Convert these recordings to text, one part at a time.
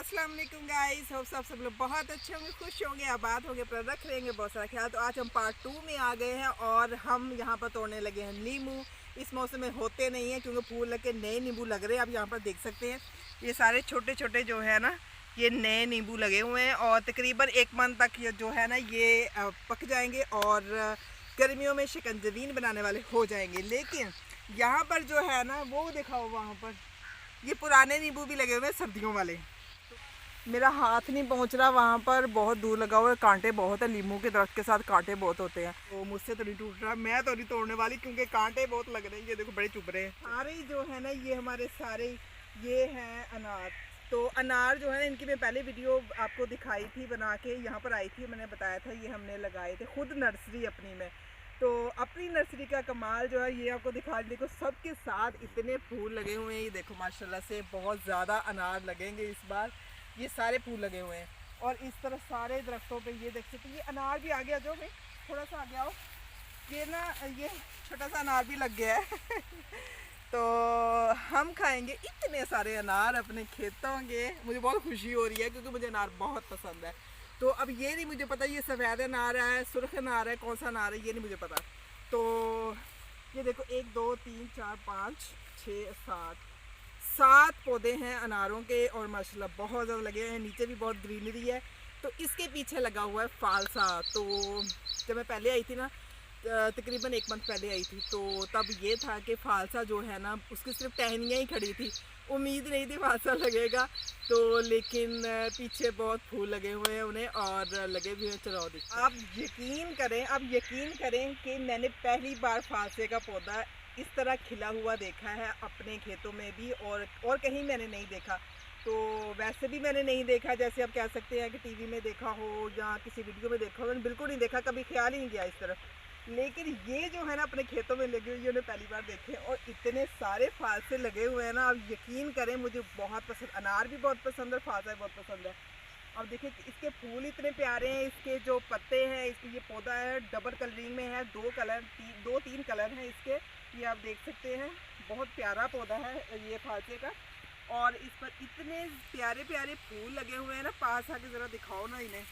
अस्सलाम वालेकुम guys, hope सब लोग बहुत अच्छे होंगे, खुश होंगे, आबाद होंगे, पर रख रहेंगे बहुत सारा ख्याल। तो आज हम पार्ट 2 में आ गए हैं और हम यहाँ पर तोड़ने लगे हैं नींबू। इस मौसम में होते नहीं हैं क्योंकि फूल लग के नए नींबू लग रहे हैं। आप यहाँ पर देख सकते हैं ये सारे छोटे छोटे जो है ना, ये नए नींबू लगे हुए हैं और तकरीबन 1 मंथ तक ये जो है ना ये पक जाएंगे और गर्मियों में शिकंजवीन बनाने वाले हो जाएंगे। लेकिन यहाँ पर जो है ना वो दिखाओ, वहाँ पर ये पुराने नींबू भी लगे हुए हैं सर्दियों वाले। मेरा हाथ नहीं पहुंच रहा, वहाँ पर बहुत दूर लगा हुआ है, कांटे बहुत है, नींबू के दरख्त के साथ कांटे बहुत होते हैं। तो मुझसे तो नहीं टूट रहा, मैं तो नहीं तोड़ने वाली क्योंकि कांटे बहुत लग रहे हैं। ये देखो बड़े चुभ रहे हैं सारे जो है ना, ये हमारे सारे ये हैं अनार। तो अनार जो है ना, इनकी मैं पहले वीडियो आपको दिखाई थी बना के, यहाँ पर आई थी, मैंने बताया था ये हमने लगाए थे खुद नर्सरी अपनी में। तो अपनी नर्सरी का कमाल जो है ये आपको दिखा, देखो सबके साथ इतने फूल लगे हुए हैं। ये देखो माशाल्लाह से बहुत ज़्यादा अनार लगेंगे इस बार, ये सारे फूल लगे हुए हैं। और इस तरह सारे दरख्तों पे ये देख सकते हैं, ये अनार भी आ गया, जो भाई थोड़ा सा आ गया हो, ये ना ये छोटा सा अनार भी लग गया है तो हम खाएंगे इतने सारे अनार अपने खेतों के। मुझे बहुत खुशी हो रही है क्योंकि मुझे अनार बहुत पसंद है। तो अब ये नहीं मुझे पता ये सफ़ेद अनार है, सुर्ख अनार है, कौन सा अनार है ये नहीं मुझे पता। तो ये देखो 1 2 3 4 5 6 7 पौधे हैं अनारों के और माशाल्लाह बहुत ज़्यादा लगे हैं। नीचे भी बहुत ग्रीनरी है। तो इसके पीछे लगा हुआ है फालसा। तो जब मैं पहले आई थी ना, तकरीबन 1 मंथ पहले आई थी, तो तब ये था कि फालसा जो है ना उसकी सिर्फ टहनियाँ ही खड़ी थी, उम्मीद नहीं थी फालसा लगेगा। तो लेकिन पीछे बहुत फूल लगे हुए हैं उन्हें और लगे भी हैं चरौदी। आप यकीन करें कि मैंने पहली बार फालसे का पौधा इस तरह खिला हुआ देखा है अपने खेतों में भी, और कहीं मैंने नहीं देखा। तो वैसे भी मैंने नहीं देखा, जैसे आप कह सकते हैं कि टीवी में देखा हो या किसी वीडियो में देखा हो, मैंने बिल्कुल नहीं देखा, कभी ख्याल ही नहीं गया इस तरफ। लेकिन ये जो है ना अपने खेतों में लगे हुए उन्हें पहली बार देखे और इतने सारे फालसे लगे हुए हैं ना, आप यकीन करें मुझे बहुत पसंद, अनार भी बहुत पसंद है, फालसा भी बहुत पसंद है। अब देखिए इसके फूल इतने प्यारे हैं, इसके जो पत्ते हैं, इसके ये पौधा है डबल कलरिंग में है, 2-3 कलर हैं इसके, ये आप देख सकते हैं। बहुत प्यारा पौधा है ये फालसे का और इस पर इतने प्यारे प्यारे फूल लगे हुए हैं ना। पास आके ज़रा दिखाओ ना इन्हें,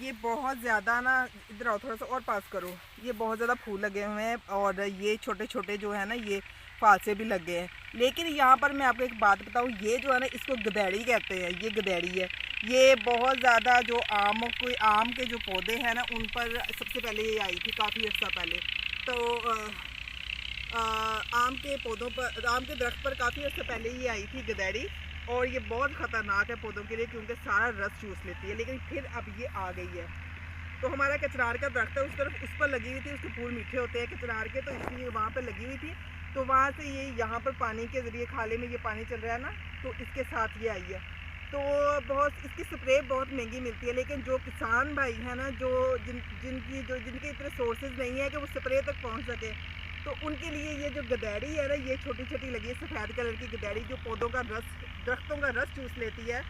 ये बहुत ज़्यादा ना, इधर आओ थोड़ा सा और पास करो, ये बहुत ज़्यादा फूल लगे हुए हैं और ये छोटे छोटे जो है ना ये फालसे भी लग गए हैं। लेकिन यहाँ पर मैं आपको एक बात बताऊँ, ये जो है ना इसको गदैड़ी कहते हैं, ये गदैड़ी है। ये बहुत ज़्यादा जो आम के जो पौधे हैं ना उन पर सबसे पहले ये आई थी काफ़ी अर्सा पहले। तो आम के पौधों पर, आम के दरख्त पर काफ़ी अर्सा पहले ये आई थी गदैड़ी और ये बहुत ख़तरनाक है पौधों के लिए क्योंकि सारा रस चूस लेती है। लेकिन फिर अब ये आ गई है। तो हमारा कचनार का दरख्त है उस तरफ, उस पर लगी हुई थी, उसके फूल मीठे होते हैं कचनार के, तो इसलिए वहाँ पर लगी हुई थी। तो वहाँ से ये यहाँ पर पानी के ज़रिए, खाले में ये पानी चल रहा है ना, तो इसके साथ ये आई है। तो बहुत इसकी स्प्रे बहुत महंगी मिलती है। लेकिन जो किसान भाई हैं ना, जिनके इतने सोर्सेज नहीं है कि वो स्प्रे तक पहुँच सके, तो उनके लिए ये जो गदैड़ी है ना, ये छोटी छोटी लगी है सफ़ेद कलर की गदैड़ी, जो पौधों का रस, दरख्तों का रस चूस लेती है।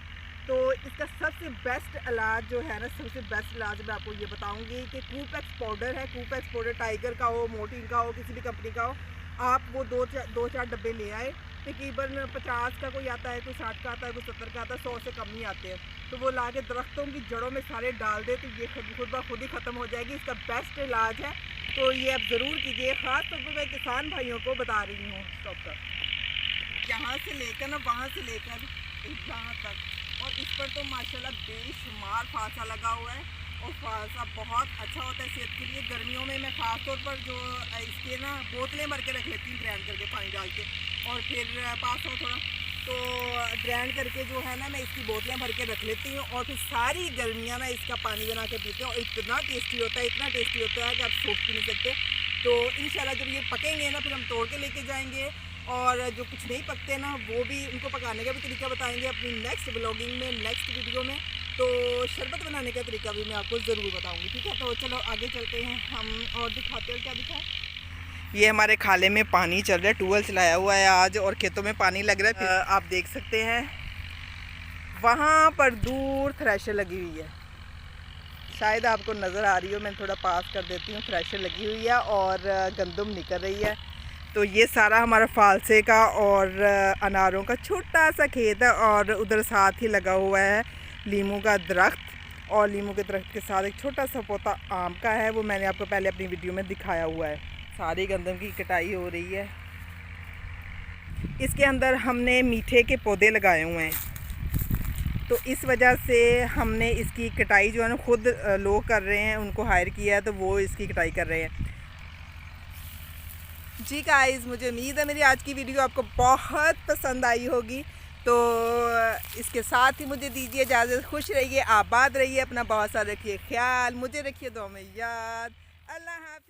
तो इसका सबसे बेस्ट इलाज जो है ना, सबसे बेस्ट इलाज मैं आपको ये बताऊंगी कि कूपेक्स पाउडर है। कूपेक्स पाउडर टाइगर का हो, मोर्टीन का हो, किसी भी कंपनी का हो, आप वो 2-4 डब्बे ले आए। तकरीबन 50 का कोई आता है, कोई 60 का आता है, कोई 70 का आता है, 100 से कम नहीं आते हैं। तो वो ला के दरख्तों की जड़ों में सारे डाल दे तो ये खुद ब खुद ही ख़त्म हो जाएगी। इसका बेस्ट इलाज है, तो ये आप ज़रूर कीजिए। ख़ास तौर पर मैं किसान भाइयों को बता रही हूँ डॉक्टर, यहाँ से लेकर ना वहाँ से लेकर यहाँ तक। और इस पर तो माशाल्लाह बेशुमार फालसा लगा हुआ है और फालसा बहुत अच्छा होता है सेहत के लिए। गर्मियों में मैं ख़ास तौर पर जो इसके ना बोतलें भर के रख लेती हूँ ग्राइंड करके पानी डाल के, और फिर पास हो थोड़ा तो ग्राइंड करके जो है ना मैं इसकी बोतलें भर के रख लेती हूँ और फिर सारी गर्मियाँ ना इसका पानी बना के पीते हैं और इतना टेस्टी होता है, इतना टेस्टी होता है कि आप सोच भी नहीं सकते। तो इंशाल्लाह जब ये पकेंगे ना फिर हम तोड़ के लेके जाएंगे और जो कुछ नहीं पकते ना वो भी, उनको पकाने का भी तरीका बताएंगे अपनी नेक्स्ट व्लॉगिंग में, नेक्स्ट वीडियो में। तो शरबत बनाने का तरीका भी मैं आपको ज़रूर बताऊंगी, ठीक है। तो चलो आगे चलते हैं हम और दिखाते हैं क्या दिखाएं। ये हमारे खाले में पानी चल रहा है, ट्यूबवेल चलाया हुआ है आज और खेतों में पानी लग रहा है। आप देख सकते हैं वहाँ पर दूर थ्रेशर लगी हुई है, शायद आपको नज़र आ रही हो, मैं थोड़ा पास कर देती हूँ। थ्रेशर लगी हुई है और गंदम निकल रही है। तो ये सारा हमारा फालसे का और अनारों का छोटा सा खेत है, और उधर साथ ही लगा हुआ है लीमू का दरख्त, और लीमू के दरख्त के साथ एक छोटा सा पौधा आम का है, वो मैंने आपको पहले अपनी वीडियो में दिखाया हुआ है। सारी गंदम की कटाई हो रही है। इसके अंदर हमने मीठे के पौधे लगाए हुए हैं, तो इस वजह से हमने इसकी कटाई जो है ना खुद लोग कर रहे हैं, उनको हायर किया है, तो वो इसकी कटाई कर रहे हैं। जी गाइस, मुझे उम्मीद है मेरी आज की वीडियो आपको बहुत पसंद आई होगी। तो इसके साथ ही मुझे दीजिए इजाज़त। खुश रहिए, आबाद रहिए, अपना बहुत सारा रखिए ख्याल, मुझे रखिए दुआ में याद। अल्लाह हाफ़िज़।